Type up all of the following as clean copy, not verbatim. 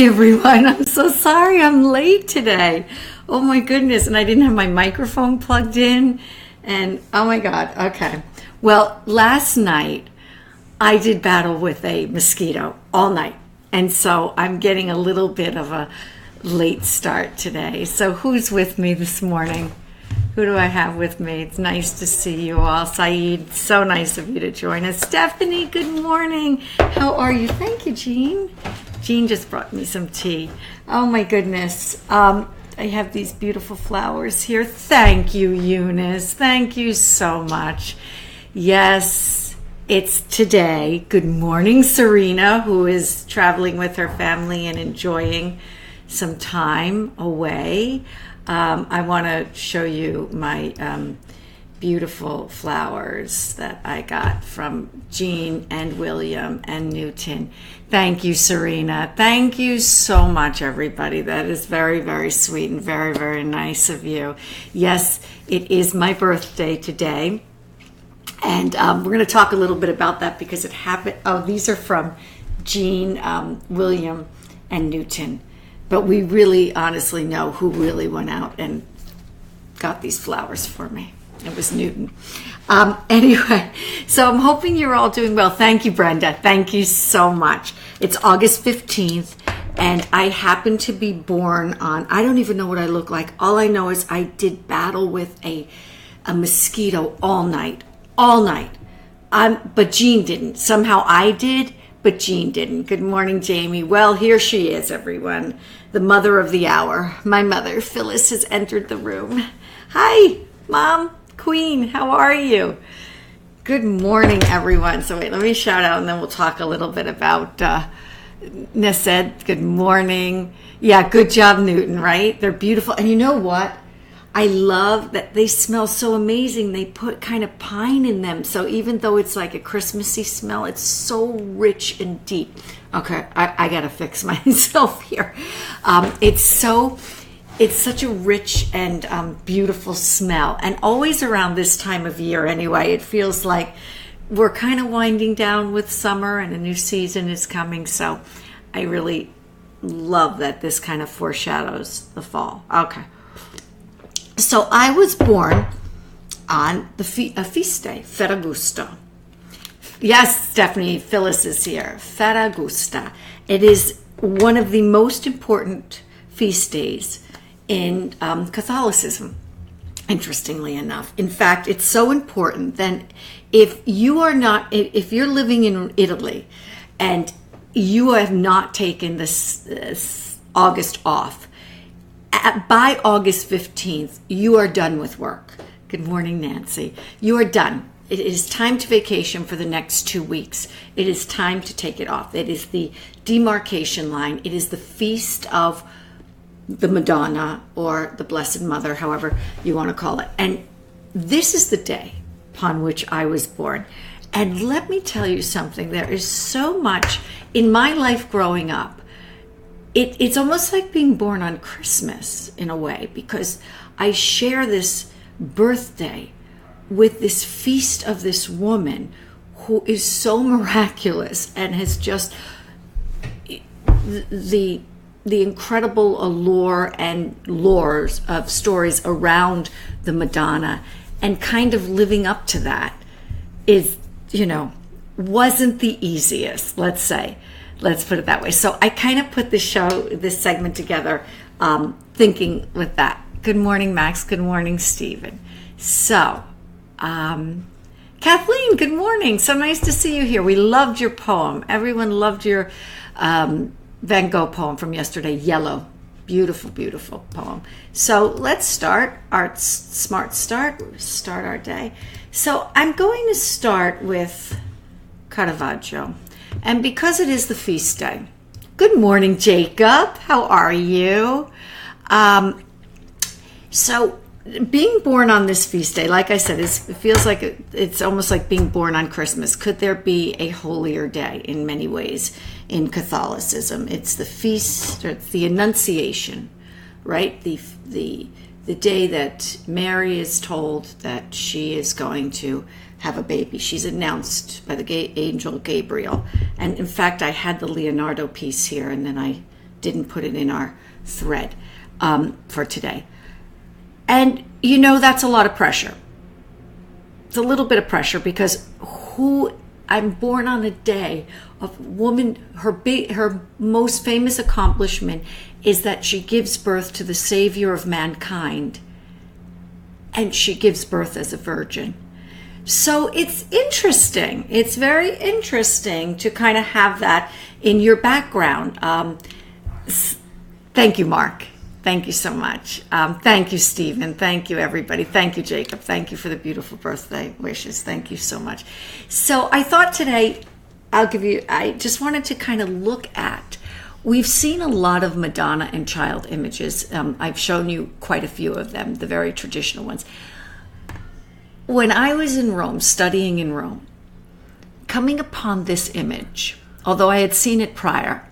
Everyone, I'm so sorry I'm late today. Oh my goodness, and I didn't have my microphone plugged in, and oh my God, okay. Well, last night I did battle with a mosquito all night, and so I'm getting a little bit of a late start today. So who's with me this morning? Who do I have with me? It's nice to see you all. Saeed, so nice of you to join us. Stephanie, good morning. How are you? Thank you, Jean. Jean just brought me some tea. Oh my goodness. I have these beautiful flowers here. Thank you, Eunice. Thank you so much. Yes, it's today. Good morning, Serena, who is traveling with her family and enjoying some time away. I want to show you my beautiful flowers that I got from Jean and William and Newton. Thank you, Serena. Thank you so much, everybody. That is very, very sweet and very, very nice of you. Yes, it is my birthday today. And we're going to talk a little bit about that because it happened. Oh, these are from Jean, William, and Newton. But we really honestly know who really went out and got these flowers for me. It was Newton. Anyway, so I'm hoping you're all doing well. Thank you, Brenda. Thank you so much. It's August 15th, and I happen to be born on, I don't even know what I look like. All I know is I did battle with a mosquito all night. But Jean didn't. Somehow I did, but Jean didn't. Good morning, Jamie. Well, here she is, everyone. The mother of the hour. My mother, Phyllis, has entered the room. Hi, Mom. Queen, how are you? Good morning, everyone. So wait, let me shout out and then we'll talk a little bit about Nesed. Good morning. Yeah, good job, Newton, right? They're beautiful. And you know what? I love that they smell so amazing. They put kind of pine in them. So even though it's like a Christmassy smell, it's so rich and deep. Okay, I got to fix myself here. It's such a rich and beautiful smell. And always around this time of year anyway, it feels like we're kind of winding down with summer and a new season is coming. So I really love that this kind of foreshadows the fall. Okay. So I was born on a feast day, Ferragosto. Yes, Stephanie, Phyllis is here. Ferragosto. It is one of the most important feast days in Catholicism, interestingly enough. In fact, it's so important that if you're living in Italy and you have not taken this August off, by August 15th, you are done with work. Good morning, Nancy. You are done. It is time to vacation for the next 2 weeks. It is time to take it off. It is the demarcation line. It is the feast of the Madonna or the Blessed Mother, however you want to call it. And this is the day upon which I was born. And let me tell you something. There is so much in my life growing up. It's almost like being born on Christmas in a way, because I share this birthday with this feast of this woman who is so miraculous and has just the incredible allure and lores of stories around the Madonna, and kind of living up to that is, wasn't the easiest, let's say. Let's put it that way. So I kind of put this segment together thinking with that. Good morning, Max. Good morning, Stephen. So, Kathleen, good morning. So nice to see you here. We loved your poem. Everyone loved your Van Gogh poem from yesterday, Yellow. Beautiful, beautiful poem. So let's start our smart start our day. So I'm going to start with Caravaggio. And because it is the feast day. Good morning, Jacob. How are you? So being born on this feast day, like I said, it feels like it's almost like being born on Christmas. Could there be a holier day in many ways in Catholicism? It's the feast, or it's the Annunciation, right? The day that Mary is told that she is going to have a baby. She's announced by the angel Gabriel. And in fact, I had the Leonardo piece here, and then I didn't put it in our thread for today. And you know, that's a lot of pressure. It's a little bit of pressure because I'm born on a day of woman. Her most famous accomplishment is that she gives birth to the Savior of mankind, and she gives birth as a virgin. So it's interesting. It's very interesting to kind of have that in your background. Thank you, Mark. Thank you so much. Thank you, Stephen. Thank you, everybody. Thank you, Jacob. Thank you for the beautiful birthday wishes. Thank you so much. So I thought today I just wanted to kind of look at, we've seen a lot of Madonna and child images. I've shown you quite a few of them, the very traditional ones. When I was in Rome, studying in Rome, coming upon this image, although I had seen it prior,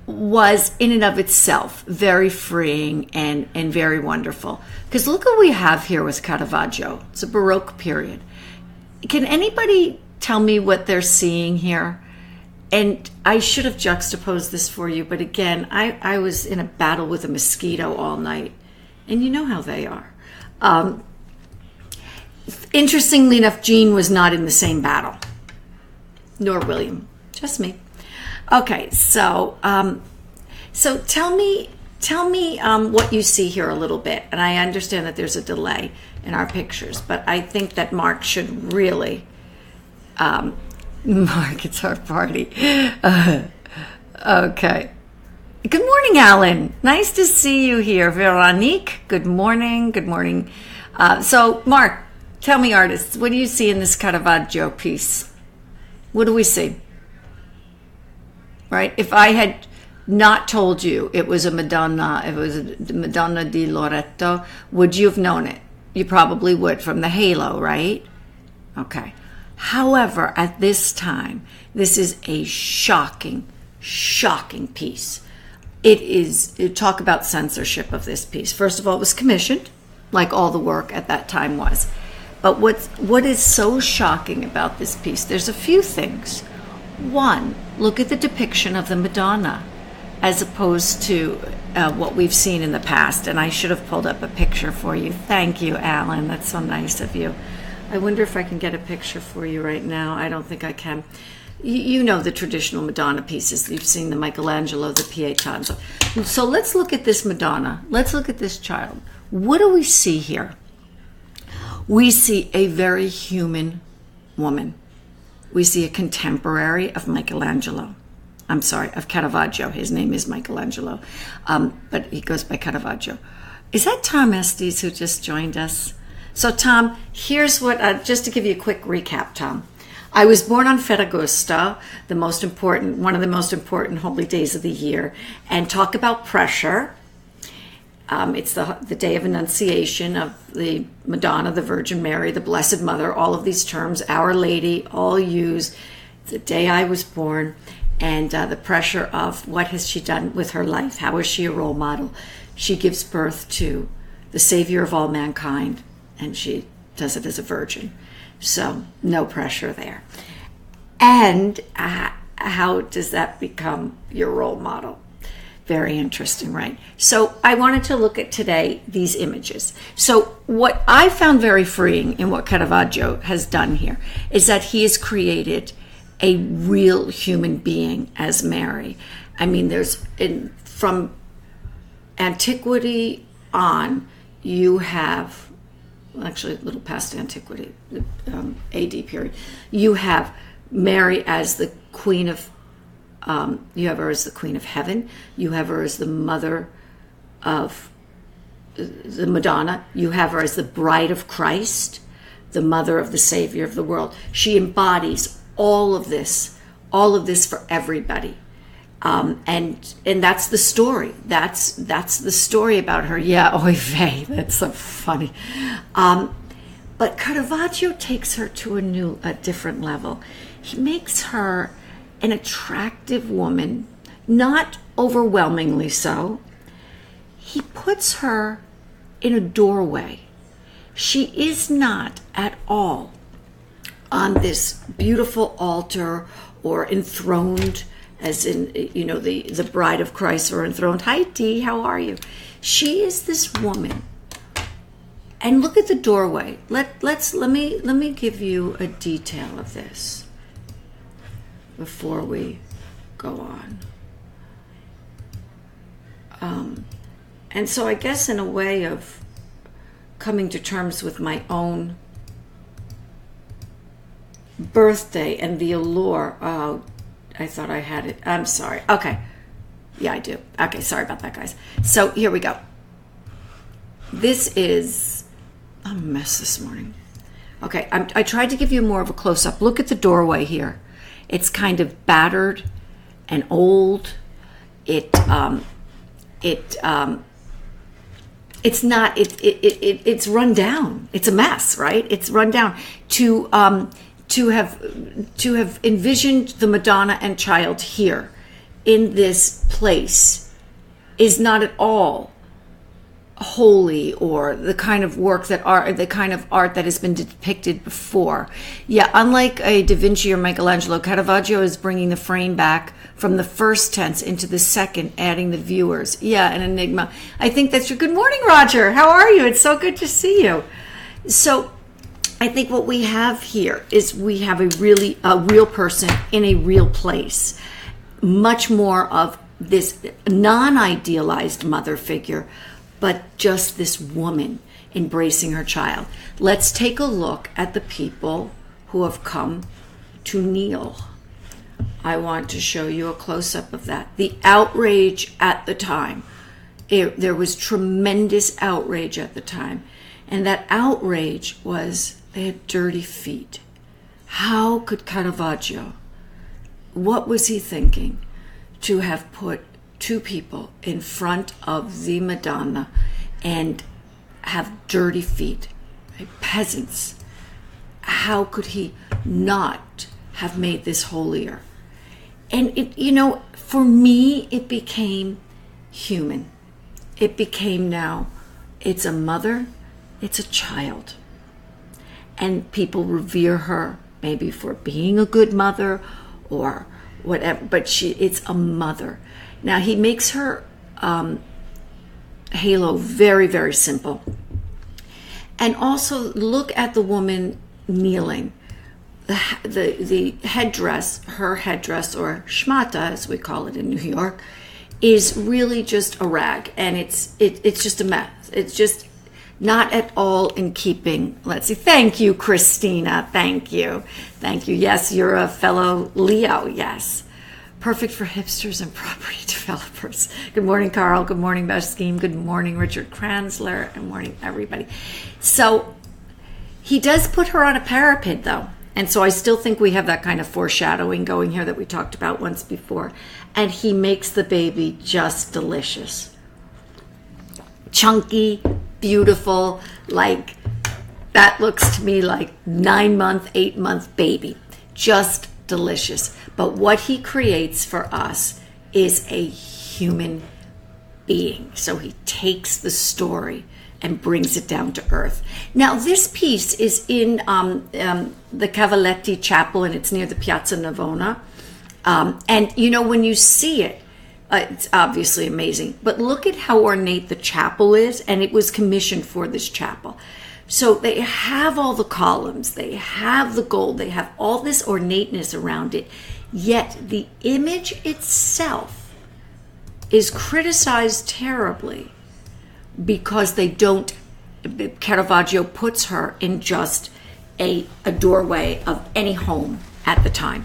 was in and of itself very freeing and very wonderful. Because look what we have here with Caravaggio. It's a Baroque period. Can anybody tell me what they're seeing here? And I should have juxtaposed this for you, but again, I was in a battle with a mosquito all night, and you know how they are. Interestingly enough, Jean was not in the same battle, nor William, just me. Okay, so tell me what you see here a little bit. And I understand that there's a delay in our pictures, but I think that Mark should really, Mark, it's our party. Okay. Good morning, Alan. Nice to see you here. Veronique, good morning. Good morning. So, Mark, tell me, artists, what do you see in this Caravaggio piece? What do we see? Right? If I had not told you it was a Madonna, it was a Madonna di Loreto, would you have known it? You probably would from the halo, right? Okay. However, at this time, this is a shocking piece. Talk about censorship of this piece. First of all, it was commissioned, like all the work at that time was. But what is so shocking about this piece, there's a few things. One, look at the depiction of the Madonna as opposed to what we've seen in the past. And I should have pulled up a picture for you. Thank you, Alan. That's so nice of you. I wonder if I can get a picture for you right now. I don't think I can. You know the traditional Madonna pieces. You've seen the Michelangelo, the Pietà. So let's look at this Madonna. Let's look at this child. What do we see here? We see a very human woman. We see a contemporary of Michelangelo. I'm sorry, of Caravaggio. His name is Michelangelo, but he goes by Caravaggio. Is that Tom Estes who just joined us? So Tom, here's what, just to give you a quick recap, Tom. I was born on Ferragosto, one of the most important holy days of the year, and talk about pressure. It's the day of Annunciation of the Madonna, the Virgin Mary, the Blessed Mother, all of these terms, Our Lady, all used the day I was born, and the pressure of what has she done with her life? How is she a role model? She gives birth to the Savior of all mankind, and she does it as a virgin. So no pressure there. And how does that become your role model? Very interesting, right? So I wanted to look at today these images. So what I found very freeing in what Caravaggio has done here is that he has created a real human being as Mary. I mean, from antiquity on, you have, actually a little past antiquity, AD period, you have Mary as the queen of you have her as the Queen of Heaven. You have her as the mother of the Madonna. You have her as the bride of Christ, the mother of the Savior of the world. She embodies all of this for everybody. And that's the story. That's the story about her. Yeah, oy vey, that's so funny. But Caravaggio takes her to a different level. He makes her an attractive woman, not overwhelmingly so. He puts her in a doorway. She is not at all on this beautiful altar or enthroned as in, the bride of Christ or enthroned. Hi, Dee, how are you? She is this woman. And look at the doorway. Let me give you a detail of this before we go on. And so I guess in a way of coming to terms with my own birthday and the allure. Oh, I thought I had it. I'm sorry. Okay. Yeah, I do. Okay, sorry about that, guys. So here we go. This is a mess this morning. Okay, I tried to give you more of a close-up. Look at the doorway here. It's kind of battered and old. It's run down. It's a mess, right? It's run down. To have envisioned the Madonna and Child here in this place is not at all holy or the kind of work the kind of art that has been depicted before. Yeah, unlike a Da Vinci or Michelangelo, Caravaggio is bringing the frame back from the first tense into the second, adding the viewers. Yeah, an enigma. I think that's your good morning, Roger. How are you? It's so good to see you. So I think what we have here is we have a real person in a real place. Much more of this non-idealized mother figure, but just this woman embracing her child. Let's take a look at the people who have come to kneel. I want to show you a close-up of that. The outrage at the time. There was tremendous outrage at the time. And that outrage was they had dirty feet. How could Caravaggio, what was he thinking, to have put two people in front of the Madonna and have dirty feet, right? Peasants? How could he not have made this holier? And for me, it became human. It became now, it's a mother, it's a child. And people revere her maybe for being a good mother or whatever, but it's a mother. Now he makes her halo very, very simple. And also look at the woman kneeling. The headdress, her headdress, or shmata as we call it in New York, is really just a rag, and it's just a mess. It's just not at all in keeping. Let's see. Thank you, Christina. Thank you. Yes, you're a fellow Leo. Yes. Perfect for hipsters and property developers. Good morning, Carl. Good morning, Bashkim. Good morning, Richard Kranzler. Good morning, everybody. So he does put her on a parapet, though. And so I still think we have that kind of foreshadowing going here that we talked about once before. And he makes the baby just delicious. Chunky, beautiful, like that looks to me like 9-month, 8-month baby. Just delicious. But what he creates for us is a human being. So he takes the story and brings it down to earth. Now, this piece is in the Cavalletti Chapel, and it's near the Piazza Navona. And, when you see it, it's obviously amazing. But look at how ornate the chapel is, and it was commissioned for this chapel. So they have all the columns, they have the gold, they have all this ornateness around it, yet the image itself is criticized terribly because Caravaggio puts her in just a doorway of any home at the time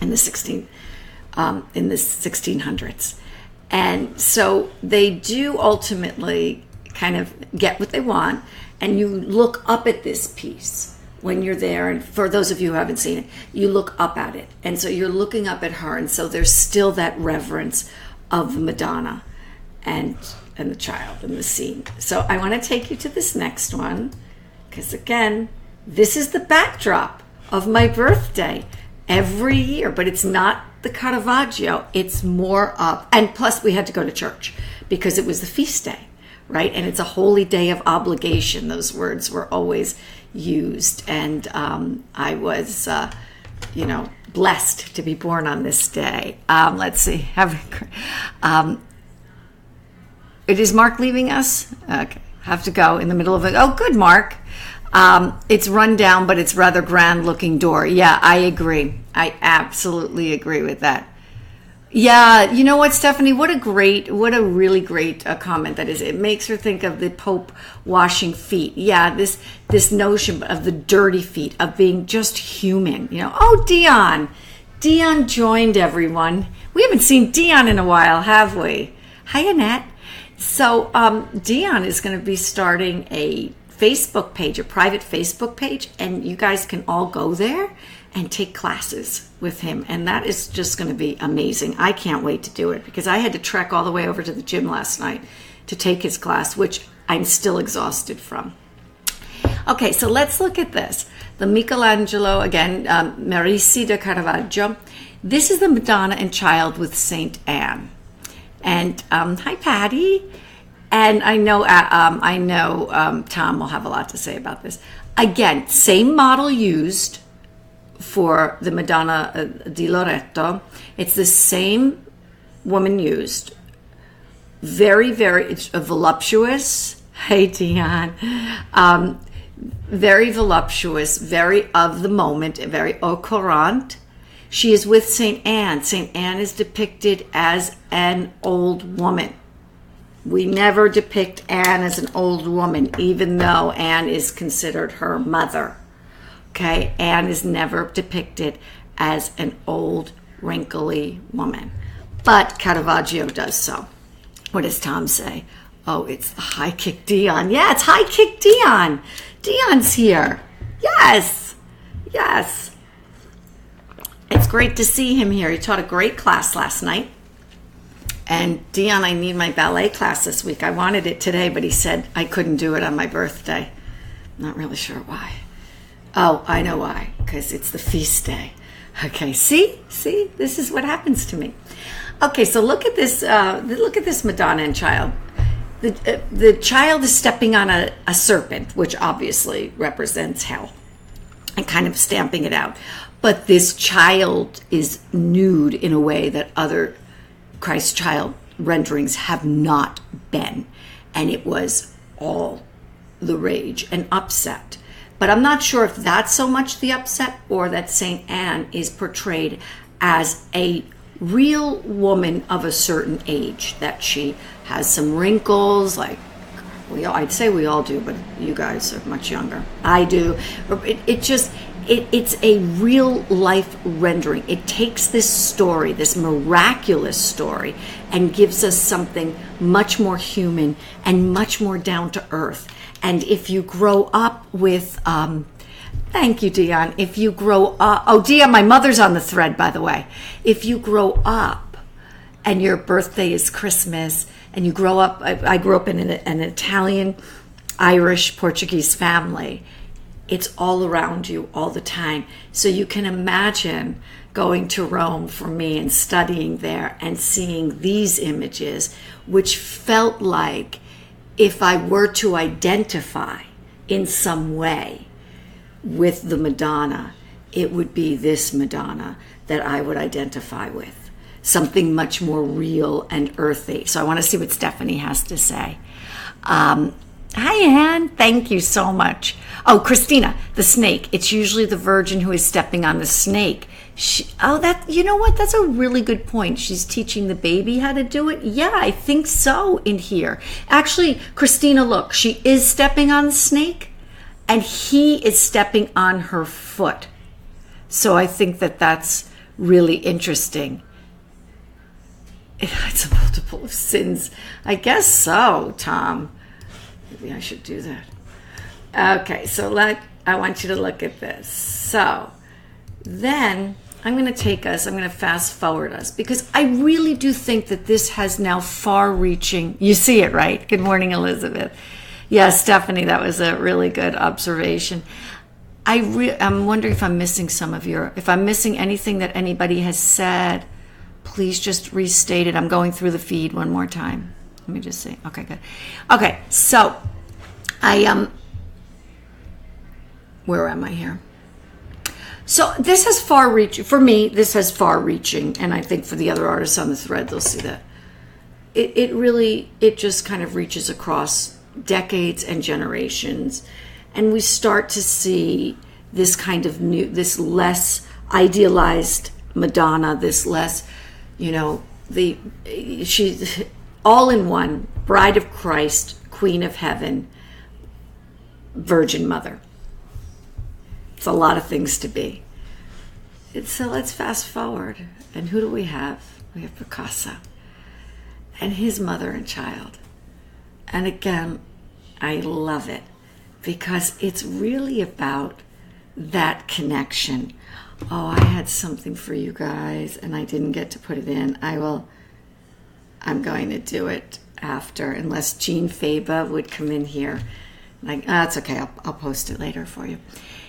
in the 1600s. And so they do ultimately kind of get what they want, and you look up at this piece when you're there, and for those of you who haven't seen it, you look up at it, and so you're looking up at her, and so there's still that reverence of the Madonna and the child and the scene. So I want to take you to this next one, because again, this is the backdrop of my birthday every year, but it's not the Caravaggio, it's more of, and plus we had to go to church because it was the feast day, right? And it's a holy day of obligation. Those words were always used. And I was, blessed to be born on this day. Let's see. Is Mark leaving us? Okay. Have to go in the middle of it. Oh, good, Mark. It's run down, but it's rather grand looking door. Yeah, I agree. I absolutely agree with that. Yeah, you know what, Stephanie? What a really great comment that is. It makes her think of the Pope washing feet. Yeah, this notion of the dirty feet, of being just human. Oh, Dion joined everyone. We haven't seen Dion in a while, have we? Hi, Annette. So Dion is going to be starting a Facebook page, a private Facebook page, and you guys can all go there and take classes with him. And that is just going to be amazing. I can't wait to do it because I had to trek all the way over to the gym last night to take his class, which I'm still exhausted from. Okay, so let's look at this. The Michelangelo, again, Merisi da Caravaggio. This is the Madonna and Child with Saint Anne. And hi, Patty. And I know Tom will have a lot to say about this. Again, same model used for the Madonna di Loreto. It's the same woman used. Very, very voluptuous. Hey, Dion. Very voluptuous, very of the moment, very au courant. She is with St. Anne. St. Anne is depicted as an old woman. We never depict Anne as an old woman, even though Anne is considered her mother. Okay, Anne is never depicted as an old, wrinkly woman. But Caravaggio does so. What does Tom say? Oh, it's the high kick Dion. Yeah, it's high kick Dion. Dion's here. Yes. It's great to see him here. He taught a great class last night. And Dion, I need my ballet class this week. I wanted it today, but he said I couldn't do it on my birthday. Not really sure why. Oh, I know why. Because it's the feast day. Okay, see? This is what happens to me. Okay, so look at this. Look at this Madonna and Child. The child is stepping on a serpent, which obviously represents hell, and kind of stamping it out. But this child is nude in a way that other Christ child renderings have not been. And it was all the rage and upset. But I'm not sure if that's so much the upset or that St. Anne is portrayed as a real woman of a certain age, that she has some wrinkles, like I'd say we all do, but you guys are much younger. I do. It's a real life rendering. It takes this story, this miraculous story, and gives us something much more human and much more down to earth. And if you grow up with, thank you, Dion. If you grow up, oh, Dion, my mother's on the thread, by the way. If you grow up and your birthday is Christmas, and you grow up, I grew up in an Italian, Irish, Portuguese family. It's all around you all the time. So you can imagine going to Rome for me and studying there and seeing these images, which felt like if I were to identify in some way with the Madonna, it would be this Madonna that I would identify with. Something much more real and earthy. So I want to see what Stephanie has to say. Hi, Anne. Thank you so much. Oh, Christina, the snake. It's usually the Virgin who is stepping on the snake. You know what? That's a really good point. She's teaching the baby how to do it. Yeah, I think so in here. Actually, Christina, look, she is stepping on the snake and he is stepping on her foot. So I think that that's really interesting. It's a multiple of sins. I guess so, Tom. Maybe I should do that. Okay, so I want you to look at this. So then I'm going to fast forward us, because I really do think that this has now far-reaching, you see it, right? Good morning, Elizabeth. Yeah, Stephanie, that was a really good observation. I'm wondering if I'm missing if I'm missing anything that anybody has said. Please just restate it. I'm going through the feed one more time. Let me just see. Okay, good. Okay, so where am I here? So this has far-reaching, for me, this has far-reaching, and I think for the other artists on the thread, they'll see that. It just kind of reaches across decades and generations, and we start to see this kind of this less idealized Madonna, this less, she's all in one, Bride of Christ, Queen of Heaven, Virgin Mother. It's a lot of things to be. So let's fast forward. And who do we have? We have Picasso and his mother and child. And again, I love it because it's really about that connection. Oh, I had something for you guys and I didn't get to put it in. I'm going to do it after, unless Jean Faba would come in here. Like, it's okay, I'll post it later for you.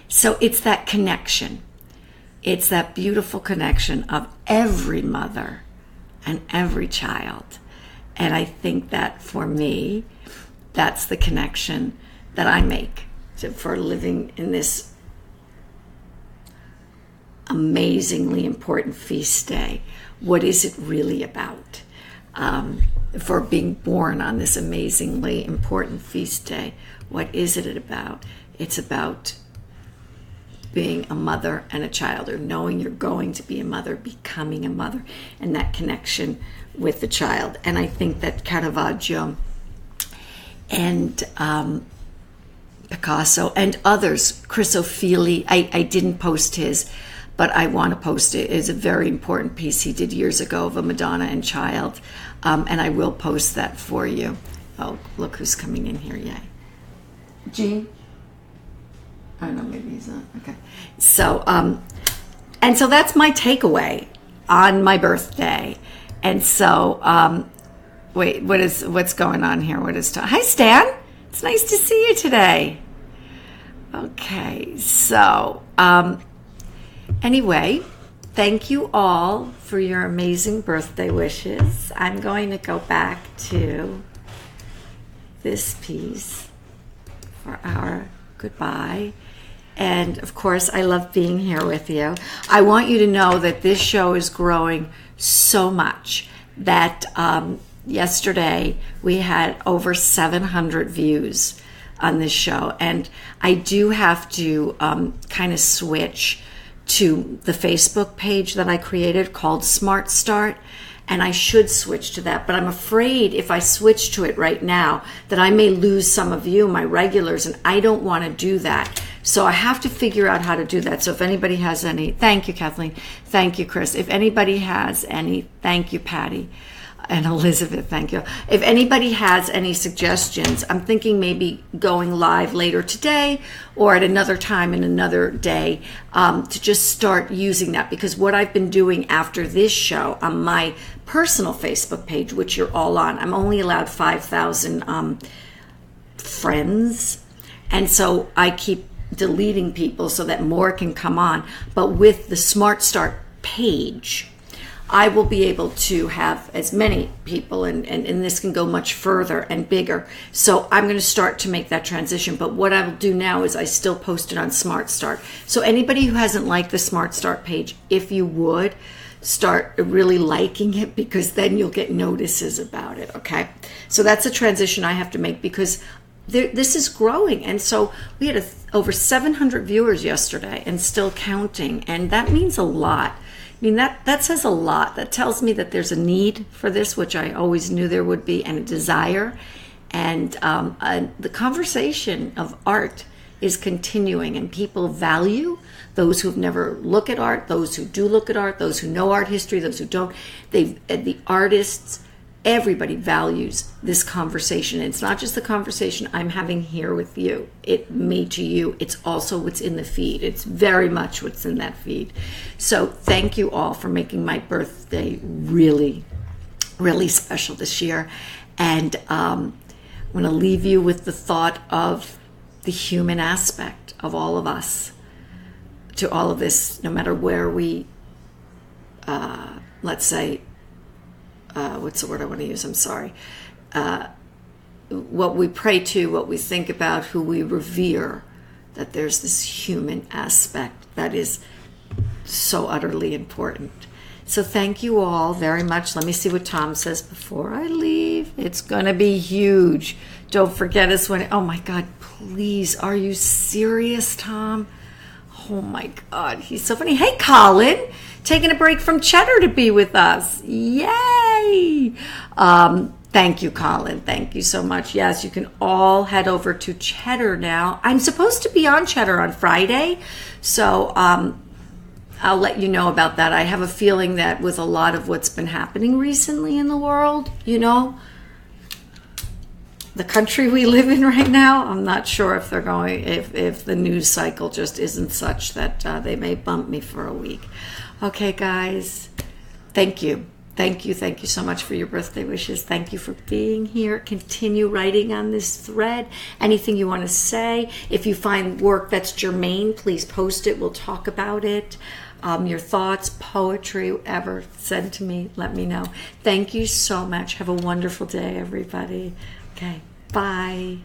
So it's that connection. It's that beautiful connection of every mother and every child. And I think that for me, that's the connection that I make for living in this amazingly important feast day. What is it really about? For being born on this amazingly important feast day, what is it about? It's about being a mother and a child, or knowing you're going to be a mother, becoming a mother, and that connection with the child. And I think that Caravaggio and Picasso and others, Chris O'Feely, I didn't post his, but I want to post it. It's a very important piece he did years ago of a Madonna and child, and I will post that for you. Oh, look who's coming in here, yay. Jean? I don't know, maybe he's not. Okay. So, and so that's my takeaway on my birthday. And so, wait, what's going on here? Hi, Stan. It's nice to see you today. Okay. So, anyway, thank you all for your amazing birthday wishes. I'm going to go back to this piece for our goodbye. And of course, I love being here with you. I want you to know that this show is growing so much that yesterday we had over 700 views on this show. And I do have to kind of switch to the Facebook page that I created called Smart Start. And I should switch to that, but I'm afraid if I switch to it right now that I may lose some of you, my regulars, and I don't want to do that. So I have to figure out how to do that. So if anybody has any, thank you, Kathleen. Thank you, Chris. If anybody has any, thank you, Patty. And Elizabeth, thank you. If anybody has any suggestions, I'm thinking maybe going live later today or at another time in another day to just start using that. Because what I've been doing after this show on my personal Facebook page, which you're all on, I'm only allowed 5,000 friends. And so I keep deleting people so that more can come on. But with the Smart Start page, I will be able to have as many people, and this can go much further and bigger. So I'm going to start to make that transition. But what I will do now is I still post it on Smart Start. So anybody who hasn't liked the Smart Start page, if you would, start really liking it, because then you'll get notices about it, okay? So that's a transition I have to make, because this is growing. And so we had over 700 viewers yesterday and still counting. And that means a lot. I mean, that says a lot. That tells me that there's a need for this, which I always knew there would be, and a desire. And the conversation of art is continuing, and people value those who've never looked at art, those who do look at art, those who know art history, those who don't. The artists, everybody values this conversation. It's not just the conversation I'm having here with you, me to you. It's also what's in the feed. It's very much what's in that feed. So thank you all for making my birthday really, really special this year. And I'm going to leave you with the thought of the human aspect of all of us to all of this, no matter where we, let's say, what's the word I want to use? I'm sorry. What we pray to, what we think about, who we revere, that there's this human aspect that is so utterly important. So thank you all very much. Let me see what Tom says before I leave. It's going to be huge. Don't forget us when, oh my God, please. Are you serious, Tom? Oh my God, he's so funny. Hey, Colin, taking a break from Cheddar to be with us. Yay! Thank you, Colin. Thank you so much. Yes, you can all head over to Cheddar now. I'm supposed to be on Cheddar on Friday, so I'll let you know about that. I have a feeling that with a lot of what's been happening recently in the world, you know, the country we live in right now, I'm not sure if they're going, if the news cycle just isn't such that they may bump me for a week. Okay, guys, thank you. Thank you so much for your birthday wishes. Thank you for being here. Continue writing on this thread. Anything you want to say. If you find work that's germane, please post it. We'll talk about it. Your thoughts, poetry, whatever, send to me. Let me know. Thank you so much. Have a wonderful day, everybody. Okay, bye.